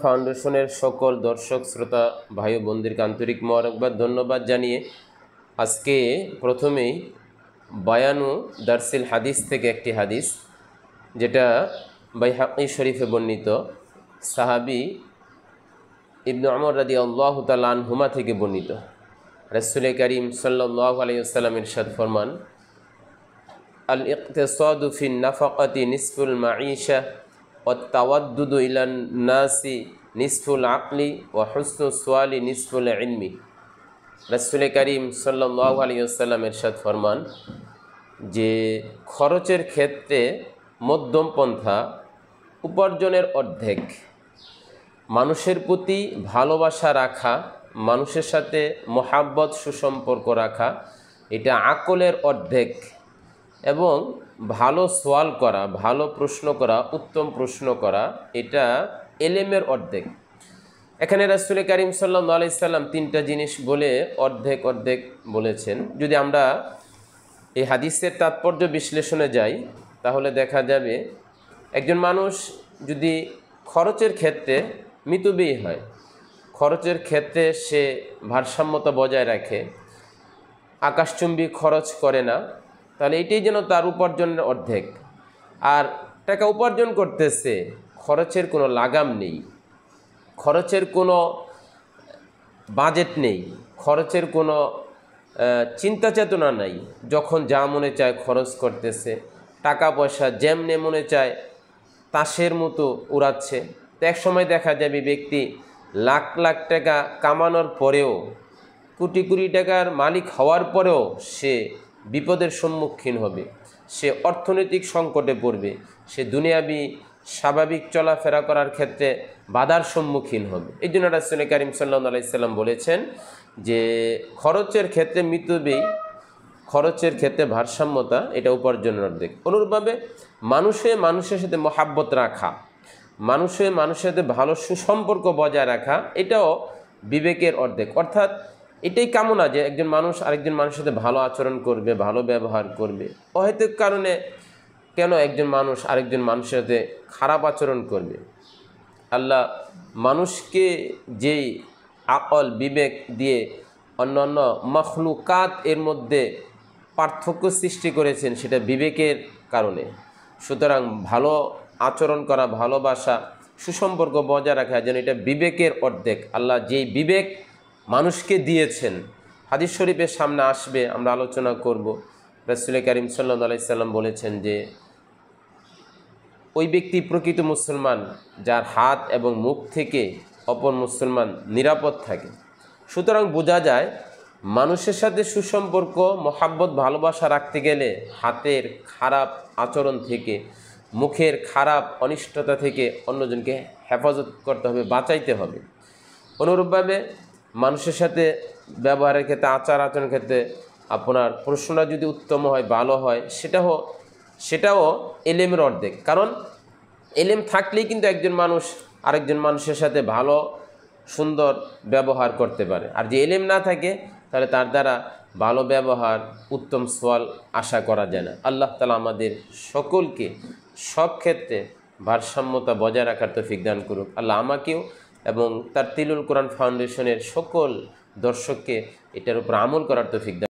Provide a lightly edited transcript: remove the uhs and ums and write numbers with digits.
ফাউন্ডেশনের সকল দর্শক শ্রোতা ভাই বোনদেরকে আন্তরিক মোবারকবাদ ধন্যবাদ জানিয়ে আজকে প্রথমেই বায়ানু দারসিল হাদিস থেকে একটি হাদিস, যেটা বাইহাকি শরীফে বর্ণিত সাহাবী ইবনে উমর রাদিয়াল্লাহু তাআলা আনহুমা থেকে বর্ণিত। রাসূল করিম সাল্লাল্লাহু আলাইহি ওয়াসাল্লাম ইরশাদ ফরমান, আল ইকতিসাদু ফিন নাফাকাতি নিসফুল মাঈশা ওয়াত তাওয়াদ্দুদু ইলান নাসি নিসফুল আকলি ওয়া হুসনুস সুয়ালি নিসফুল ইলমি। রাসূল করিম সাল্লাল্লাহু আলাইহি ওয়াসাল্লাম ইরশাদ ফরমান যে খরচের ক্ষেত্রে মধ্যম পন্থা উপার্জনের অর্ধেক, মানুষের প্রতি ভালোবাসা রাখা, মানুষের সাথে মহাব্বত সুসম্পর্ক রাখা, এটা আকলের অর্ধেক, এবং ভালো সোয়াল করা, ভালো প্রশ্ন করা, উত্তম প্রশ্ন করা, এটা এলেমের অর্ধেক। এখানে রাসূল করিম সাল্লাল্লাহু আলাইহি সাল্লাম তিনটা জিনিস বলে অর্ধেক অর্ধেক বলেছেন। যদি আমরা এই হাদিসের তাৎপর্য বিশ্লেষণে যাই তাহলে দেখা যাবে একজন মানুষ যদি খরচের ক্ষেত্রে মিতব্যয়ী হয়, খরচের ক্ষেত্রে সে ভারসাম্যতা বজায় রাখে, আকাশচুম্বী খরচ করে না, তাহলে এটাই যেন তার উপার্জনের অর্ধেক। আর টাকা উপার্জন করতেছে, খরচের কোনো লাগাম নেই, খরচের কোনো বাজেট নেই, খরচের কোনো চিন্তা চেতনা নাই, যখন যা মনে চায় খরচ করতেছে, টাকা পয়সা যেমনে মনে চায় তাসের মতো উড়াচ্ছে। তো এক সময় দেখা যাবে ব্যক্তি লাখ লাখ টাকা কামানোর পরেও, কোটি কোটি টাকার মালিক হওয়ার পরেও সে বিপদের সম্মুখীন হবে, সে অর্থনৈতিক সংকটে পড়বে, সে দুনিয়াবি স্বাভাবিক চলাফেরা করার ক্ষেত্রে বাধার সম্মুখীন হবে। এই জন্য রাসূল করিম সাল্লাল্লাহু আলাইহি সাল্লাম বলেছেন যে খরচের ক্ষেত্রে মিতব্যয়ী, খরচের ক্ষেত্রে ভারসাম্যতা, এটা উপার্জনের অর্ধেক। অনুরূপভাবে মানুষের সাথে মহাব্বত রাখা, মানুষের সাথে ভালো সুসম্পর্ক বজায় রাখা, এটাও বিবেকের অর্ধেক। অর্থাৎ এটাই কামনা যে একজন মানুষ আরেকজন মানুষের সাথে ভালো আচরণ করবে, ভালো ব্যবহার করবে। অহেতুক কারণে কেন একজন মানুষ আরেকজন মানুষের সাথে খারাপ আচরণ করবে? আল্লাহ মানুষকে যেই আকল বিবেক দিয়ে অন্যান্য মখলুকাত এর মধ্যে পার্থক্য সৃষ্টি করেছেন, সেটা বিবেকের কারণে। সুতরাং ভালো আচরণ করা, ভালোবাসা, সুসম্পর্ক বজায় রাখা যেন এটা বিবেকের অর্ধেক। আল্লাহ যেই বিবেক মানুষকে দিয়েছেন, হাদিস শরীফের সামনে আসবে, আমরা আলোচনা করব। রাসূল করিম সাল্লাল্লাহু আলাইহি সাল্লাম বলেছেন যে ওই ব্যক্তি প্রকৃত মুসলমান যার হাত এবং মুখ থেকে অপর মুসলমান নিরাপদ থাকে। সুতরাং বোঝা যায় মানুষের সাথে সুসম্পর্ক, মহাব্বত, ভালোবাসা রাখতে গেলে হাতের খারাপ আচরণ থেকে, মুখের খারাপ অনিষ্টতা থেকে অন্যজনকে হেফাজত করতে হবে, বাঁচাইতে হবে। অনুরূপভাবে মানুষের সাথে ব্যবহারের ক্ষেত্রে, আচার আচরণের ক্ষেত্রে আপনার প্রশ্নটা যদি উত্তম হয়, ভালো হয়, সেটাও এলেমের অর্ধেক। কারণ এলেম থাকলেই কিন্তু একজন মানুষ আরেকজন মানুষের সাথে ভালো সুন্দর ব্যবহার করতে পারে। আর যে এলেম না থাকে তাহলে তার দ্বারা ভালো ব্যবহার, উত্তম সোয়াল আশা করা যায় না। আল্লাহ তাআলা আমাদের সকলকে সব ক্ষেত্রে ভারসাম্যতা বজায় রাখার তৌফিক দান করুক। আল্লাহ আমাকেও এবং তার তিলুল কোরআন ফাউন্ডেশনের সকল দর্শককে এটার উপর আমল করার তৌফিক দান।